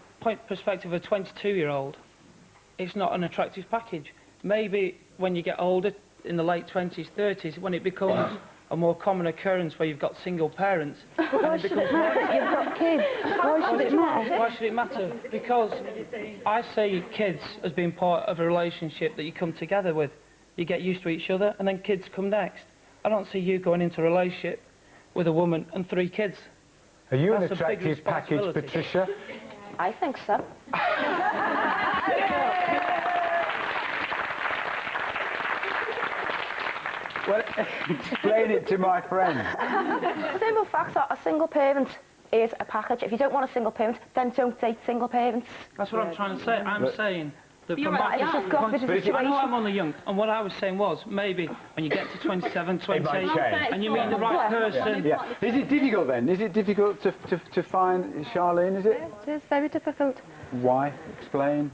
perspective of a 22-year-old, it's not an attractive package. Maybe when you get older, in the late 20s, 30s, when it becomes a more common occurrence where you've got single parents. Why should it matter? You've got kids. Why should it matter? Why should it matter? Because I see kids as being part of a relationship that you come together with. You get used to each other, and then kids come next. I don't see you going into a relationship with a woman and 3 kids. Are you That's an attractive package, Patricia? I think so. Well, explain it to my friend. Simple facts are a single parent is a package. If you don't want a single parent, then don't date single parents. That's what I'm trying to say. I'm saying that You're from right, it's just got rid of the I know situation. I'm only young, and what I was saying was maybe when you get to 27, 28, and you meet the right person. Yeah. Is it difficult then? Is it difficult to find Charlene? Is it? It is very difficult. Why? Explain.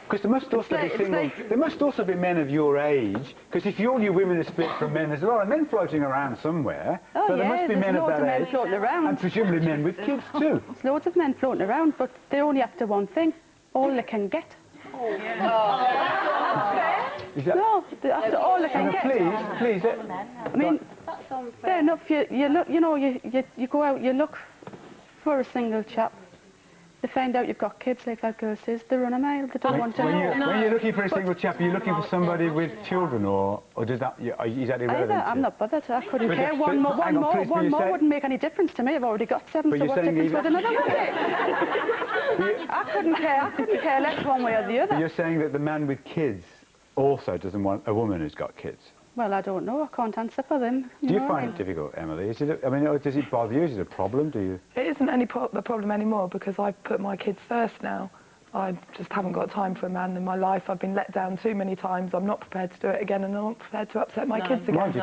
Because there must also be single. There must also be men of your age. Because if all your women are split from men, there's a lot of men floating around somewhere. Oh, so there yeah, must be there's men of loads that of men age, floating around. and presumably men with kids too. There's loads of men floating around, but they're only after one thing: all they can get. Is that, No, they're after all they can get. Please. I mean, fair enough. You look, you know, you go out, you look for a single chap. They find out you've got kids, like that girl says. They run a mile. They don't want to know. When you're looking for a single chap, are you looking for somebody with children, or is that irrelevant? Either, I'm not bothered. I couldn't But care. the- One but hang on, more please, but you say- wouldn't make any difference to me. I've already got 7, But so you're what saying difference would even- another one make? I couldn't care. I couldn't care less one way or the But other. you're saying that the man with kids also doesn't want a woman who's got kids. Well, I don't know. I can't answer for them. Do you know? find it difficult, Emily? Is it? I mean, or does it bother you? Is it a problem? Do you? It isn't the problem anymore because I've put my kids first now. I just haven't got time for a man in my life. I've been let down too many times. I'm not prepared to do it again, and I'm not prepared to upset my kids again. Mind you,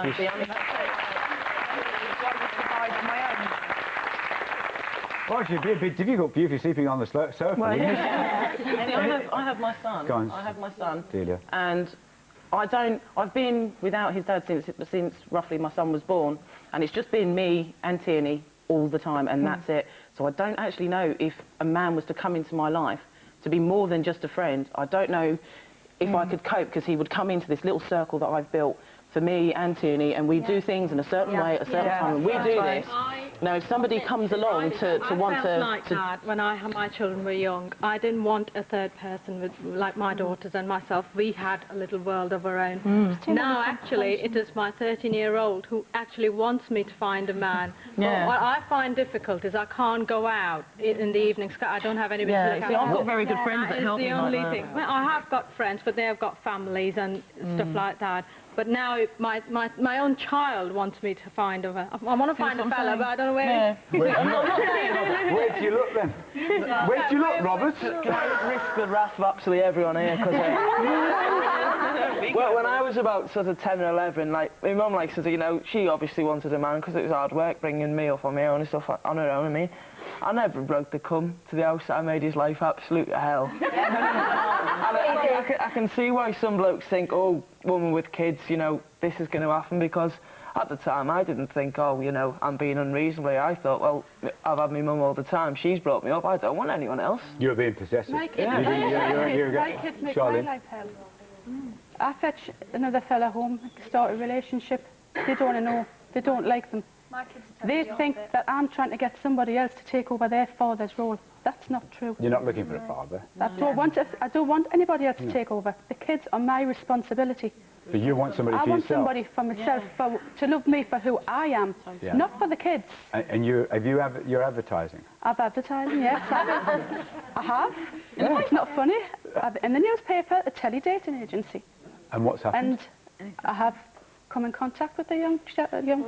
well, it should be a bit difficult for you if you're sleeping on the sofa. Well, wouldn't it? I have my son. Go on. I have my son. Delia. And I've been without his dad since roughly my son was born, and it's just been me and Tierney all the time, and that's it. So I don't actually know if a man was to come into my life to be more than just a friend. I don't know if I could cope, because he would come into this little circle that I've built for me and Tierney, and we do things in a certain way at a certain time, and we do this. Now, if somebody comes along to want to... like that when my children were young. I didn't want a third person with, like my daughters and myself. We had a little world of our own. Now, actually, it is my 13-year-old who actually wants me to find a man. Yeah. What I find difficult is I can't go out in the evenings. I don't have anybody to look see, I've after. got very good friends that help me That is like the only that. thing. Well, I have got friends, but they have got families and stuff like that. But now my own child wants me to find a... I want to find a fella, but I don't know where... Where do you look then? Where do you look, Robert? Can I just risk the wrath of absolutely everyone here? Cause, well, when I was about sort of 10 or 11, like, my mum, like, says, you know, she obviously wanted a man because it was hard work bringing me up on my own and stuff on her own. I mean, I never broke the cum to the house that I made his life absolute hell. I can see why some blokes think, oh, woman with kids, you know, this is going to happen, because at the time I didn't think, oh, you know, I'm being unreasonable. I thought, well, I've had my mum all the time. She's brought me up. I don't want anyone else. You're being possessive. My kids make my life hell. I fetch another fella home, start a relationship. They don't know. They don't like them. They think that I'm trying to get somebody else to take over their father's role. That's not true. You're not looking for a father. I don't want anybody else to take over. The kids are my responsibility. But you want somebody I for want yourself. somebody for myself, to love me for who I am, Yeah. not for the kids. And you're advertising? I've advertising, yes. I have. Yeah. It's not funny. In the newspaper, a tele-dating agency. And what's happened? And I have come in contact with a young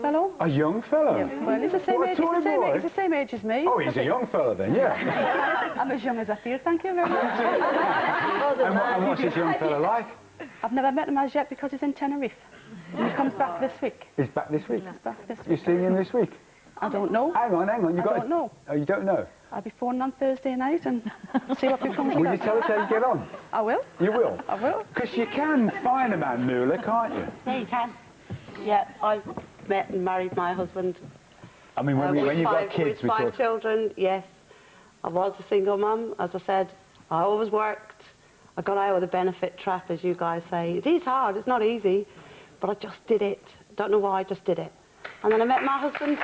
fellow. A young fellow? Yeah, well, he's the same age. He's the same age as me. Oh, he's a young fellow then, yeah. I'm as young as I feel, thank you very much. And what's this young fellow like? I've never met him as yet because he's in Tenerife. And he comes back this week. He's back this week? He's back this week. You're seeing him this week? I don't know. Hang on. I don't know. Oh, you don't know? I'll be phoning on Thursday night and see what becomes of Will that. you tell us how you get on? I will. You will? I will. Because you can find a man, Muller, can't you? Yeah, you can. Yeah, I met and married my husband. I mean, when you've got kids... With 5 children, yes. I was a single mum, as I said. I always worked. I got out of the benefit trap, as you guys say. It is hard, it's not easy, but I just did it. Don't know why, I just did it. And then I met my husband.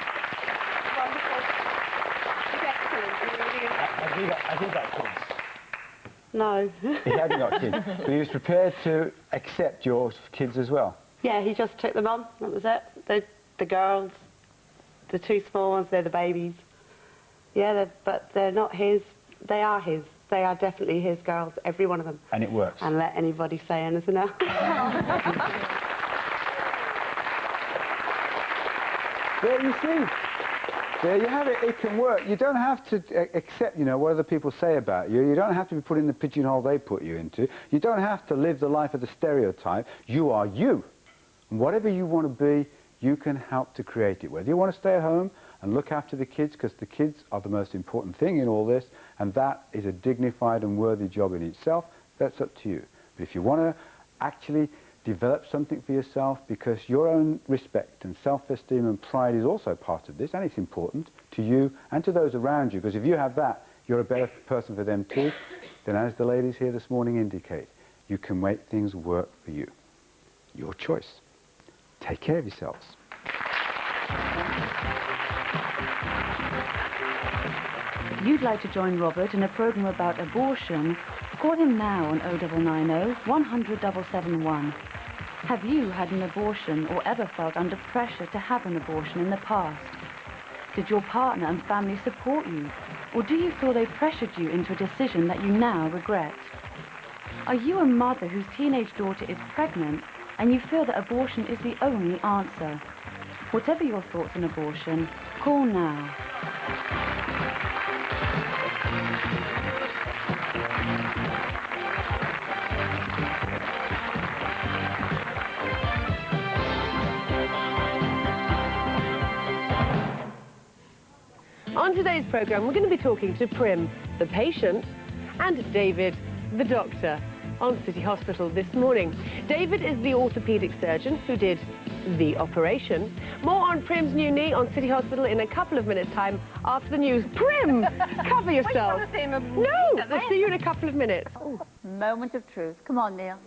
Has he got kids? No. He hadn't got kids, but he was prepared to accept your kids as well? Yeah, he just took them on, that was it. The girls, the 2 small ones, they're the babies. Yeah, but they're not his, they are his. They are definitely his girls, every one of them. And it works? And let anybody say anything else. There you see. There you have it. It can work. You don't have to accept, you know, what other people say about you. You don't have to be put in the pigeonhole they put you into. You don't have to live the life of the stereotype. You are you. And whatever you want to be, you can help to create it. Whether you want to stay at home and look after the kids, because the kids are the most important thing in all this, and that is a dignified and worthy job in itself, that's up to you. But if you want to actually develop something for yourself, because your own respect and self-esteem and pride is also part of this, and it's important to you and to those around you, because if you have that, you're a better person for them too, then as the ladies here this morning indicate, you can make things work for you. Your choice. Take care of yourselves. If you'd like to join Robert in a programme about abortion, call him now on 0990 100 771. Have you had an abortion or ever felt under pressure to have an abortion in the past? Did your partner and family support you? Or do you feel they pressured you into a decision that you now regret? Are you a mother whose teenage daughter is pregnant and you feel that abortion is the only answer? Whatever your thoughts on abortion, call now. On today's programme, we're going to be talking to Prim, the patient, and David, the doctor, on City Hospital this morning. David is the orthopaedic surgeon who did the operation. More on Prim's new knee on City Hospital in a couple of minutes' time after the news. Prim, cover yourself. No, we'll see you in a couple of minutes. Moment of truth. Come on, Neil.